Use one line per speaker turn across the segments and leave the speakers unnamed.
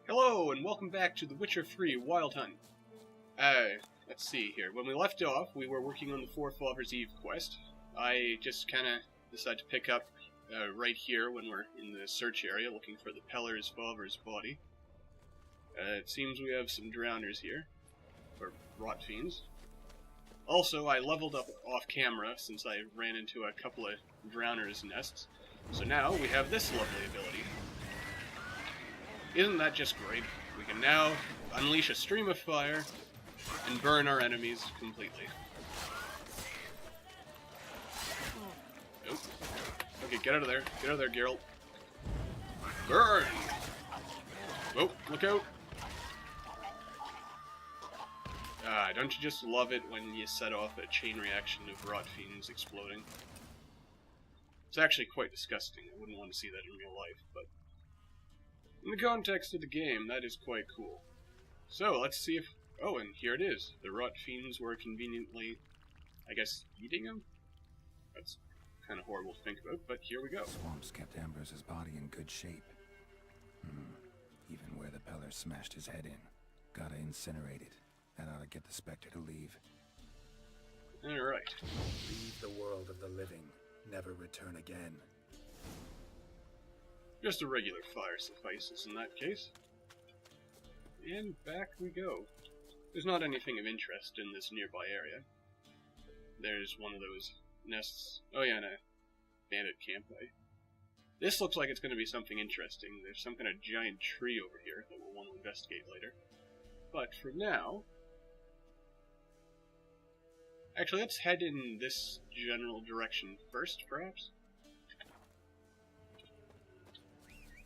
Hello, and welcome back to The Witcher 3 Wild Hunt. Let's see here. When we left off, we were working on the Four Father's Eve quest. I just kind of decided to pick up right here when we're in the search area looking for the Peller's father's body. It seems we have some drowners here, or rot fiends. Also, I leveled up off camera since I ran into a couple of drowners' nests. So now we have this lovely ability. Isn't that just great? We can now unleash a stream of fire and burn our enemies completely. Nope. Okay, get out of there. Get out of there, Geralt. Burn! Oh, look out! Don't you just love it when you set off a chain reaction of rot fiends exploding? It's actually quite disgusting. I wouldn't want to see that in real life, but in the context of the game, that is quite cool. So, let's see if... Oh, and here it is. The rot fiends were conveniently, I guess, eating him? That's kind of horrible to think about, but here we go.
Swamps kept Ambrose's body in good shape. Even where the Peller smashed his head in. Gotta incinerate it. That ought to get the Spectre to leave.
Alright.
Leave the world of the living. Never return again.
Just a regular fire suffices in that case. And back we go. There's not anything of interest in this nearby area. There's one of those nests. Oh yeah, and a bandit camp. This looks like it's going to be something interesting. There's some kind of giant tree over here that we'll want to investigate later. But for now... Actually, let's head in this general direction first, perhaps.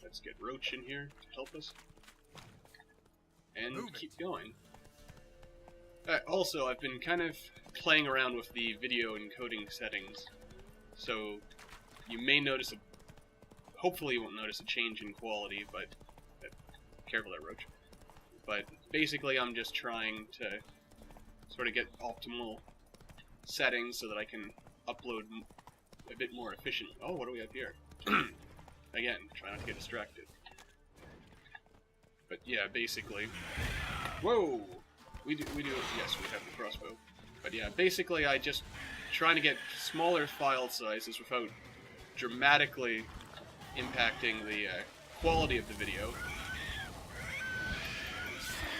Let's get Roach in here to help us. And keep going. Also, I've been kind of playing around with the video encoding settings. So, you may notice hopefully you won't notice a change in quality, but... careful there, Roach. But basically I'm just trying to sort of get optimal settings so that I can upload a bit more efficiently. Oh, what do we have here? Again, try not to get distracted. But yeah, basically... Whoa! We do, yes, we have the crossbow. But yeah, basically I just trying to get smaller file sizes without dramatically impacting the quality of the video.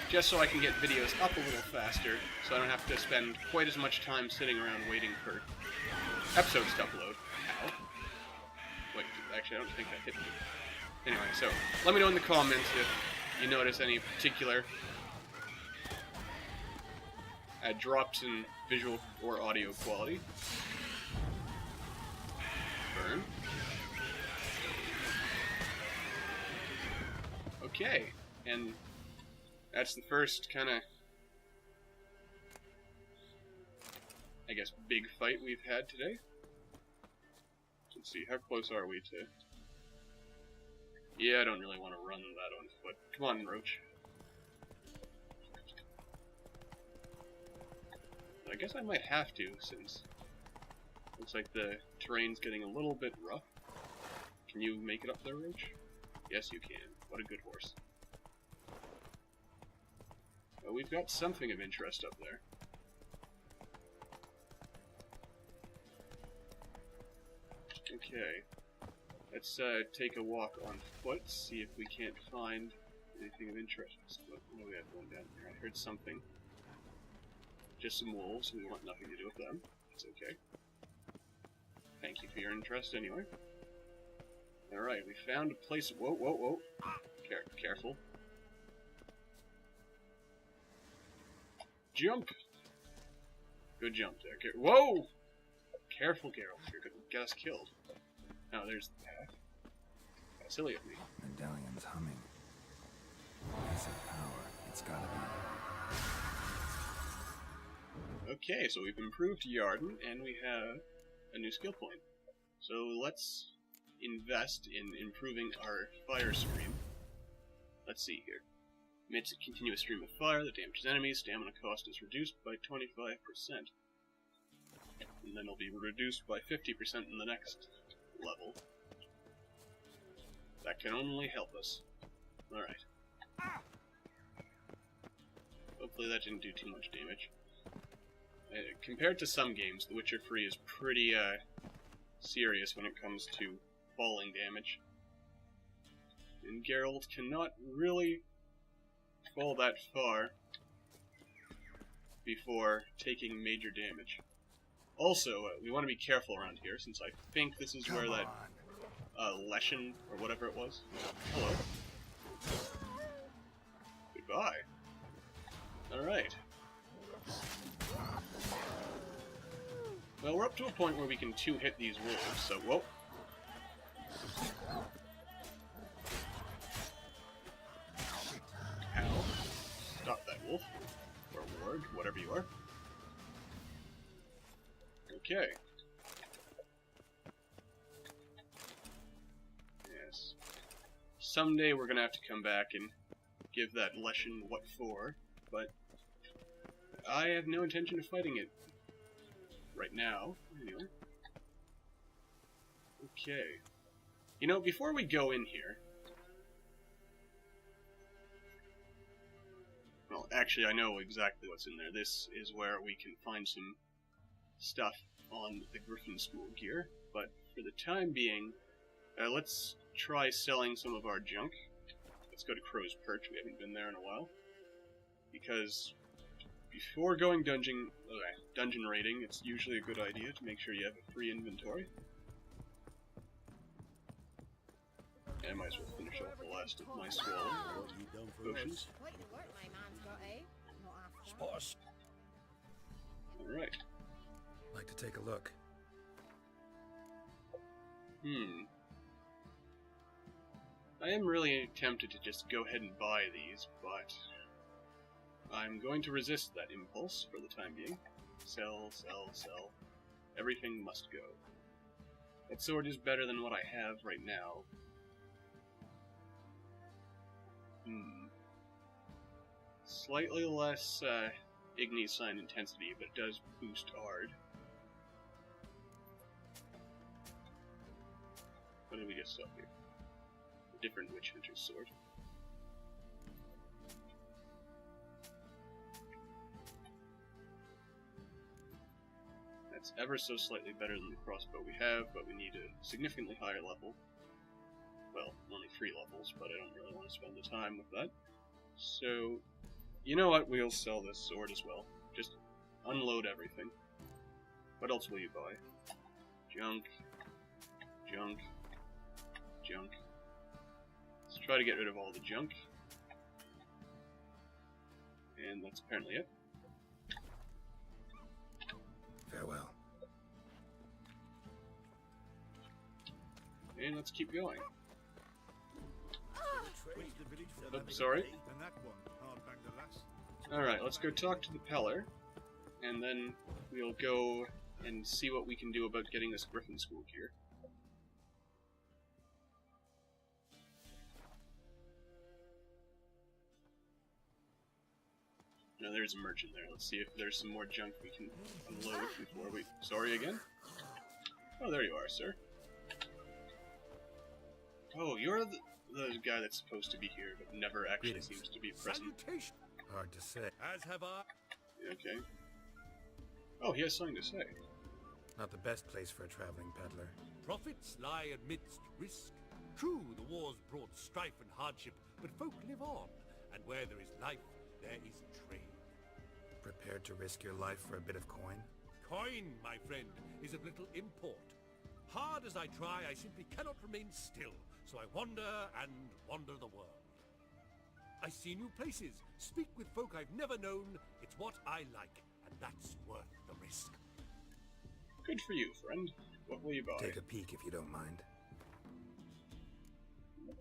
Just so I can get videos up a little faster, so I don't have to spend quite as much time sitting around waiting for episodes to upload. Ow. Wait, actually I don't think that hit me. Anyway, so, let me know in the comments if you notice any particular drops in visual or audio quality. Burn. Okay, and that's the first kind of, I guess, big fight we've had today. Let's see, how close are we to... Yeah, I don't really want to run that on foot. Come on, Roach. I guess I might have to, since looks like the terrain's getting a little bit rough. Can you make it up there, Roach? Yes, you can. What a good horse. Well, we've got something of interest up there. Okay. Let's take a walk on foot, see if we can't find anything of interest. What do we have going down here? I heard something. Just some wolves, we want nothing to do with them. It's okay. Thank you for your interest anyway. Alright, we found a place... Whoa, whoa, whoa. Careful. Jump! Good jump there. Whoa! Careful, Geralt. You're gonna get us killed. Oh, there's the path. That's silly of me.
Medallion's humming. Massive power. It's gotta be.
Okay, so we've improved Yarden, and we have a new skill point. So let's invest in improving our fire scream. Let's see here. Emits a continuous stream of fire that damages enemies. Stamina cost is reduced by 25%. And then it'll be reduced by 50% in the next level. That can only help us. Alright. Hopefully that didn't do too much damage. Compared to some games, The Witcher 3 is pretty serious when it comes to falling damage. And Geralt cannot really fall that far before taking major damage. Also, we want to be careful around here, since I think this is where that Leshen, or whatever it was. Hello. Goodbye. Alright. Well, we're up to a point where we can two-hit these wolves, so whoa. Ow. Stop that wolf. Or ward, whatever you are. Okay. Yes. Someday we're gonna have to come back and give that Leshen what for, but I have no intention of fighting it right now. Anyway. Okay. You know, before we go in here... Well, actually, I know exactly what's in there. This is where we can find some stuff on the Griffin School gear, but for the time being, let's try selling some of our junk. Let's go to Crow's Perch. We haven't been there in a while. Because before going dungeon raiding, it's usually a good idea to make sure you have a free inventory. And I might as well finish off the last of my swallow potions. Alright.
Like to take a look.
I am really tempted to just go ahead and buy these, but I'm going to resist that impulse for the time being. Sell, sell, sell. Everything must go. That sword is better than what I have right now. Slightly less Igni sign intensity, but it does boost Ard. What did we get stuff here? A different Witch Hunter's sword. That's ever so slightly better than the crossbow we have, but we need a significantly higher level. Well, only 3 levels, but I don't really want to spend the time with that. So, you know what? We'll sell this sword as well. Just unload everything. What else will you buy? Junk. Junk. Junk. Let's try to get rid of all the junk. And that's apparently it.
Farewell.
And let's keep going. Oh, sorry. Alright, let's go talk to the Peller, and then we'll go and see what we can do about getting this Griffin School gear. Now there's a merchant there. Let's see if there's some more junk we can unload before we... Sorry again? Oh, there you are, sir. Oh, you're the guy that's supposed to be here, but never actually seems to be present.
Hard to say.
As have I.
Okay. Oh, he has something to say.
Not the best place for a traveling peddler.
Profits lie amidst risk. True, the wars brought strife and hardship, but folk live on, and where there is life, there is trade.
Prepared to risk your life for a bit of coin?
Coin, my friend, is of little import. Hard as I try, I simply cannot remain still, so I wander and wander the world. I see new places, speak with folk I've never known. It's what I like, and that's worth the risk.
Good for you, friend. What will you buy?
Take a peek if you don't mind.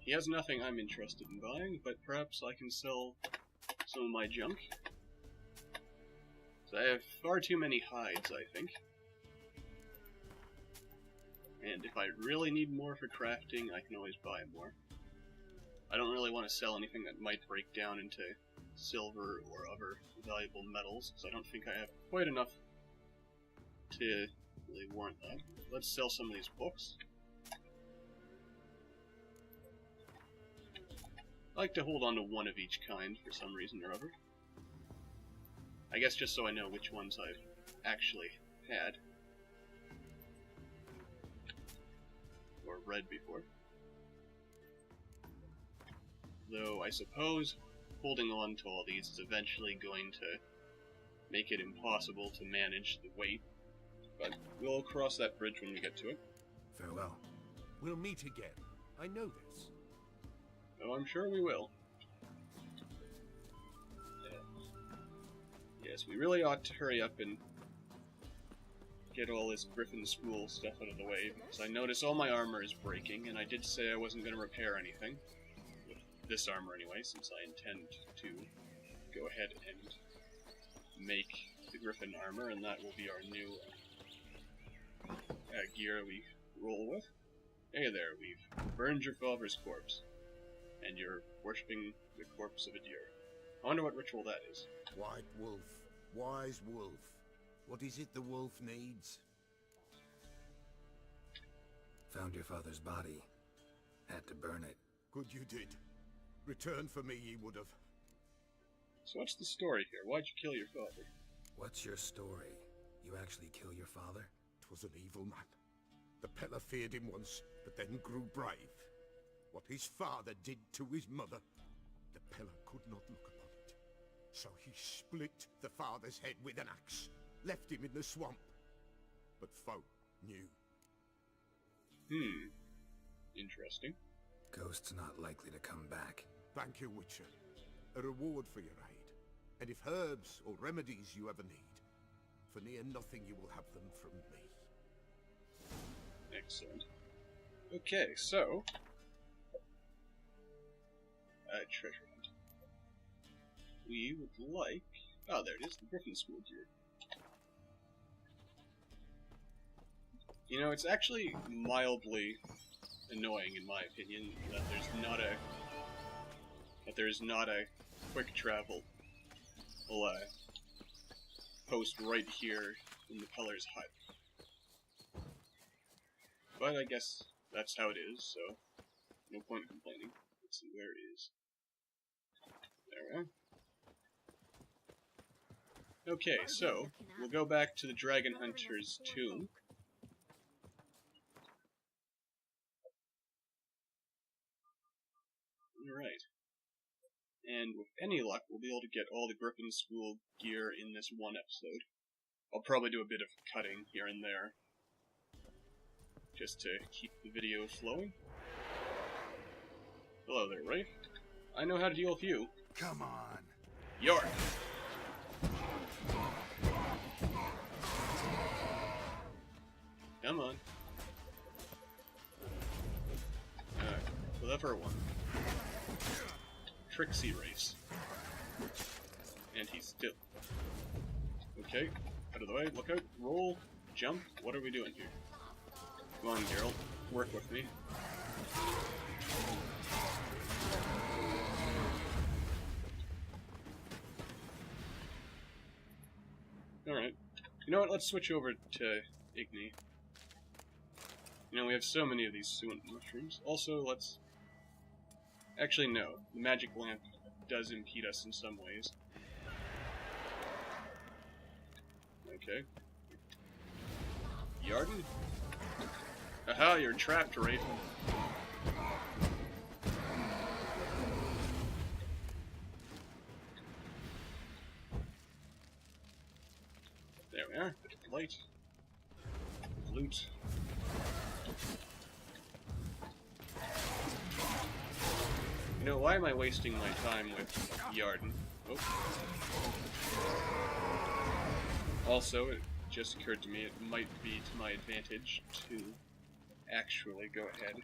He has nothing I'm interested in buying, but perhaps I can sell some of my junk. So I have far too many hides, I think. And if I really need more for crafting, I can always buy more. I don't really want to sell anything that might break down into silver or other valuable metals, because I don't think I have quite enough to really warrant that. Let's sell some of these books. I like to hold on to one of each kind for some reason or other. I guess just so I know which ones I've actually had. Or read before. Though I suppose holding on to all these is eventually going to make it impossible to manage the weight. But we'll cross that bridge when we get to it.
Farewell.
We'll meet again. I know this.
Oh, I'm sure we will. Yes, we really ought to hurry up and get all this Griffin School stuff out of the way, because I notice all my armor is breaking, and I did say I wasn't going to repair anything. With this armor anyway, since I intend to go ahead and make the Griffin armor, and that will be our new gear we roll with. Hey there, we've burned your father's corpse, and you're worshipping the corpse of a deer. I wonder what ritual that is.
White wolf, wise wolf. What is it the wolf needs?
Found your father's body. Had to burn it.
Good you did. Return for me ye would have.
So what's the story here? Why'd you kill your father?
What's your story? You actually kill your father?
'Twas an evil man. The Peller feared him once, but then grew brave. What his father did to his mother, the Peller could not look upon it. So he split the father's head with an axe, left him in the swamp. But folk knew.
Interesting.
Ghost's not likely to come back.
Thank you, Witcher. A reward for your aid. And if herbs or remedies you ever need, for near nothing you will have them from me.
Excellent. Okay, so... treasure hunt. We would like... Oh, there it is, the Griffin School gear. You know, it's actually mildly annoying, in my opinion, that there's not a quick travel post right here in the Peller's hut. But I guess that's how it is, so no point in complaining. Let's see, where is... There we are. Okay, so we'll go back to the Dragon Hunter's tomb. Alright. And with any luck, we'll be able to get all the Griffin School gear in this one episode. I'll probably do a bit of cutting here and there, just to keep the video flowing. Hello there, Wraith. I know how to deal with you.
Come on!
York! Come on. Clever one. Tricksy Wraiths. And he's still... Okay, out of the way, look out, roll, jump, what are we doing here? Come on, Geralt, work with me. Alright. You know what, let's switch over to Igni. You know, we have so many of these Suint mushrooms. Also, let's... Actually, no. The magic lamp does impede us in some ways. Okay. Yarden? Aha, you're trapped, Wraith. There we are. Bit of light. Loot. You know, why am I wasting my time with Yarden? Oh. Also, it just occurred to me it might be to my advantage to actually go ahead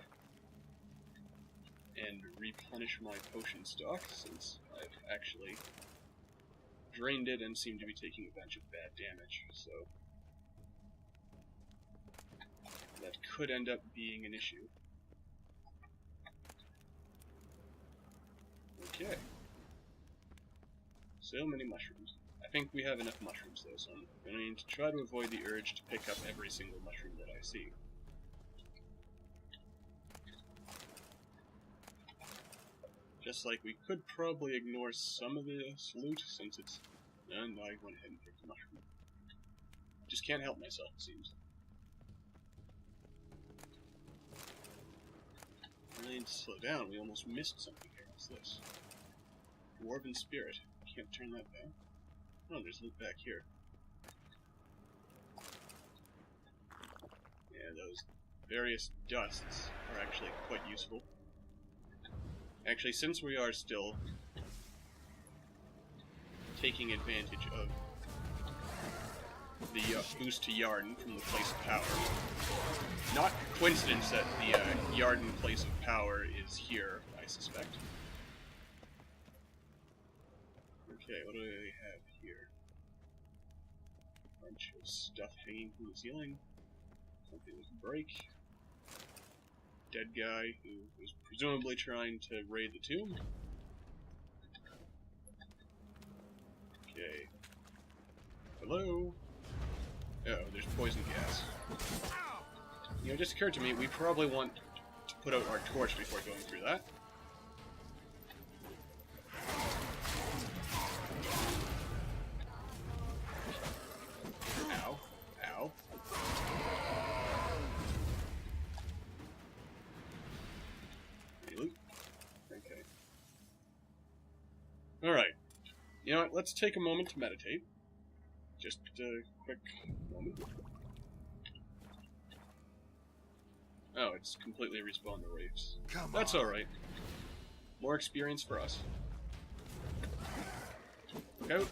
and replenish my potion stock, since I've actually drained it and seem to be taking a bunch of bad damage, so that could end up being an issue. Okay. So many mushrooms. I think we have enough mushrooms though, so I'm going to try to avoid the urge to pick up every single mushroom that I see. Just like we could probably ignore some of this loot, since it's And I went ahead and picked the mushroom. Just can't help myself, it seems. I need to slow down. We almost missed something here. What's this? Dwarven Spirit. Can't turn that back. Oh, there's loot back here. Yeah, those various dusts are actually quite useful. Actually, since we are still taking advantage of the boost to Yarden from the Place of Power, not coincidence that the Yarden Place of Power is here, I suspect. Okay, what do we have here? Bunch of stuff hanging from the ceiling. Something with a break. Dead guy who was presumably trying to raid the tomb. Okay. Hello? Oh, there's poison gas. You know, it just occurred to me, we probably want to put out our torch before going through that. Ow. Ow. Any loot? Okay. Alright. You know what, let's take a moment to meditate. Just a quick moment. Oh, it's completely respawned the Wraiths. That's alright. More experience for us. Look out.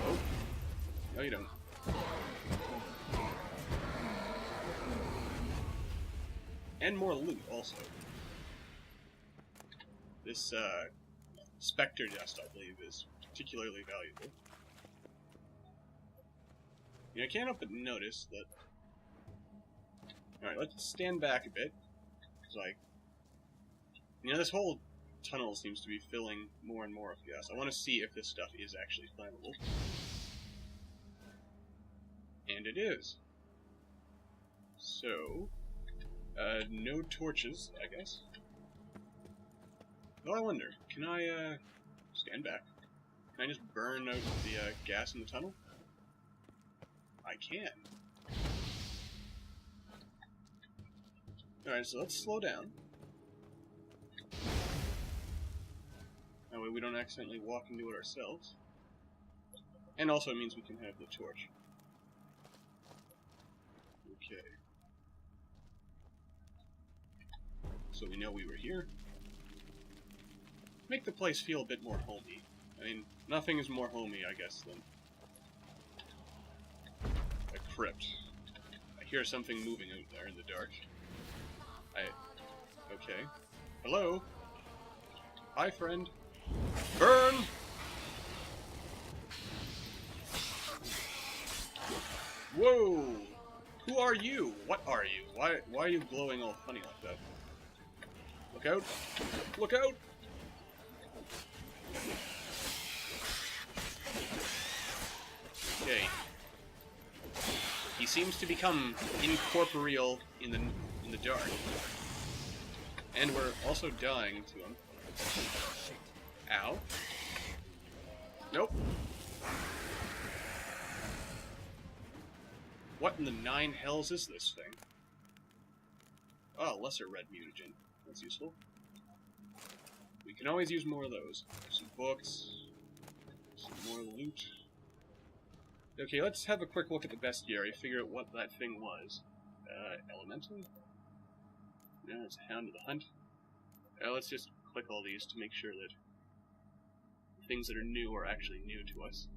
Oh. No, you don't. And more loot, also. This, Spectre dust, I believe, is particularly valuable. You know, I can't help but notice that... Alright, let's stand back a bit. Because, like... You know, this whole tunnel seems to be filling more and more of gas. I want to see if this stuff is actually flammable. And it is. So... no torches, I guess. Well, I wonder, can I, stand back? Can I just burn out the, gas in the tunnel? I can. Alright, so let's slow down. That way we don't accidentally walk into it ourselves. And also it means we can have the torch. Okay. So we know we were here. Make the place feel a bit more homey. I mean, nothing is more homey, I guess, than a crypt. I hear something moving out there in the dark. Okay. Hello? Hi, friend. Burn! Whoa! Who are you? What are you? Why are you glowing all funny like that? Look out! Look out! Okay. He seems to become incorporeal in the dark. And we're also dying to him. Ow. Nope. What in the nine hells is this thing? Oh, lesser red mutagen. That's useful. We can always use more of those. Some books. Some more loot. Okay, let's have a quick look at the bestiary, figure out what that thing was. Elemental? No, it's a Hound of the Hunt. Let's just click all these to make sure that things that are new are actually new to us.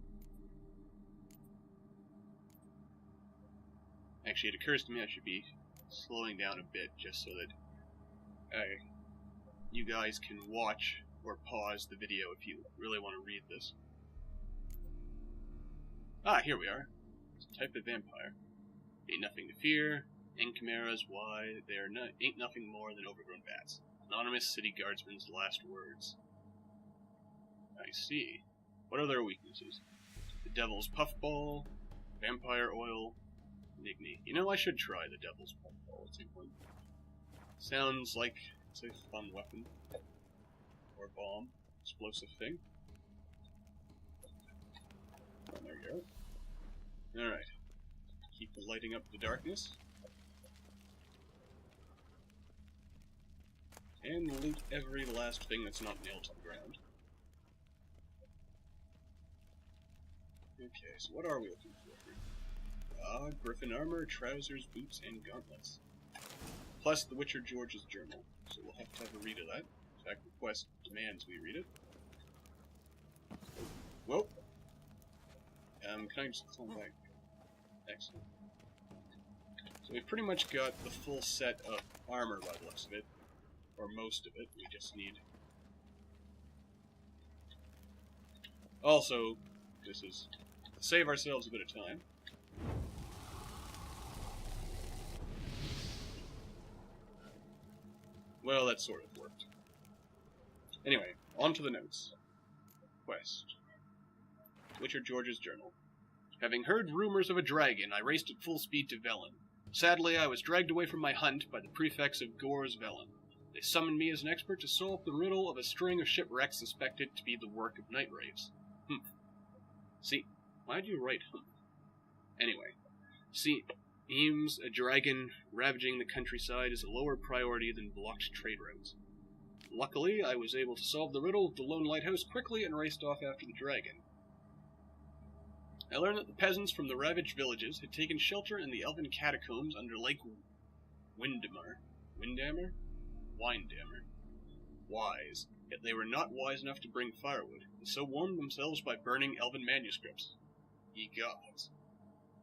Actually, it occurs to me I should be slowing down a bit just so that you guys can watch or pause the video if you really want to read this. Ah, here we are. It's a type of vampire. Ain't nothing to fear. And chimeras, why, they ain't nothing more than overgrown bats. Anonymous city guardsman's last words. I see. What are their weaknesses? The devil's puffball, vampire oil, Igni. You know, I should try the devil's puffball at some point. Sounds like it's a fun weapon. Or bomb. explosive thing. Oh, there you go. Alright. Keep lighting up the darkness. And loot every last thing that's not nailed to the ground. Okay, so what are we looking for here? Griffin armor, trousers, boots, and gauntlets. Plus the Witcher George's journal. So we'll have to have a read of that. In fact, the quest demands we read it. Whoa! Can I just climb back? Excellent. So we've pretty much got the full set of armor by the looks of it. Or most of it. We just need... Also, this is to save ourselves a bit of time. Well, that sort of worked. Anyway, on to the notes. Quest. Witcher George's journal. Having heard rumors of a dragon, I raced at full speed to Velen. Sadly, I was dragged away from my hunt by the prefects of Gore's Velen. They summoned me as an expert to solve the riddle of a string of shipwrecks suspected to be the work of night wraiths. See, why do you write humph? Anyway, seems a dragon ravaging the countryside is a lower priority than blocked trade routes. Luckily, I was able to solve the riddle of the lone lighthouse quickly and raced off after the dragon. I learned that the peasants from the ravaged villages had taken shelter in the elven catacombs under Lake Windammer? Wise. Yet they were not wise enough to bring firewood, and so warmed themselves by burning elven manuscripts. Ye gods.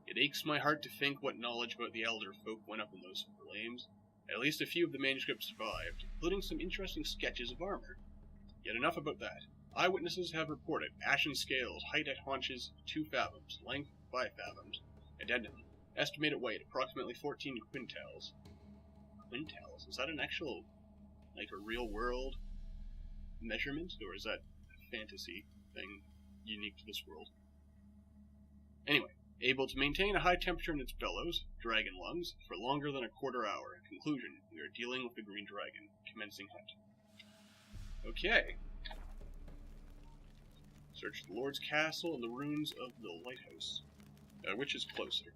It aches my heart to think what knowledge about the elder folk went up in those flames. At least a few of the manuscripts survived, including some interesting sketches of armor. Yet enough about that. Eyewitnesses have reported ashen scales, height at haunches 2 fathoms, length 5 fathoms, addendum, estimated weight approximately 14 quintals. Quintals? Is that an actual, like a real world measurement, or is that a fantasy thing unique to this world? Anyway, able to maintain a high temperature in its bellows, dragon lungs, for longer than a quarter hour. Conclusion, we are dealing with the green dragon. Commencing hunt. Okay. Search the Lord's castle and the ruins of the lighthouse. Which is closer?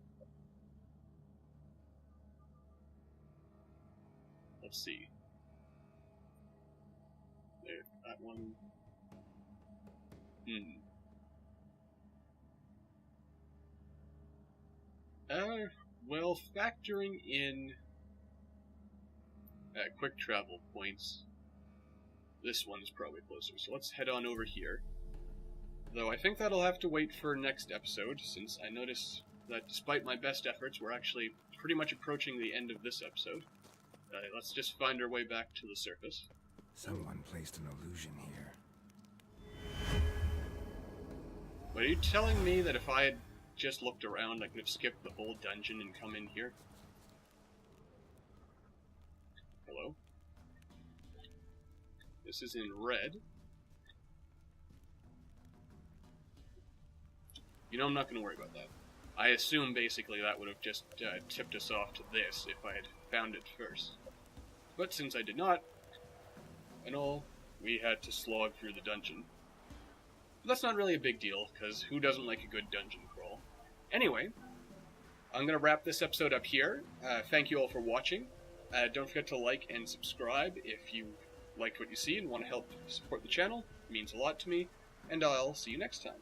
Let's see. There, that one. Well, factoring in quick travel points, this one's probably closer. So let's head on over here. Though I think that'll have to wait for next episode, since I noticed that despite my best efforts, we're actually pretty much approaching the end of this episode. Let's just find our way back to the surface.
Someone placed an illusion here.
But are you telling me that if I had just looked around, I could have skipped the whole dungeon and come in here? Hello? This is in red. You know, I'm not going to worry about that. I assume basically that would have just tipped us off to this if I had found it first. But since I did not, and all, we had to slog through the dungeon. But that's not really a big deal, because who doesn't like a good dungeon crawl? Anyway, I'm going to wrap this episode up here. Thank you all for watching. Don't forget to like and subscribe if you liked what you see and want to help support the channel. It means a lot to me, and I'll see you next time.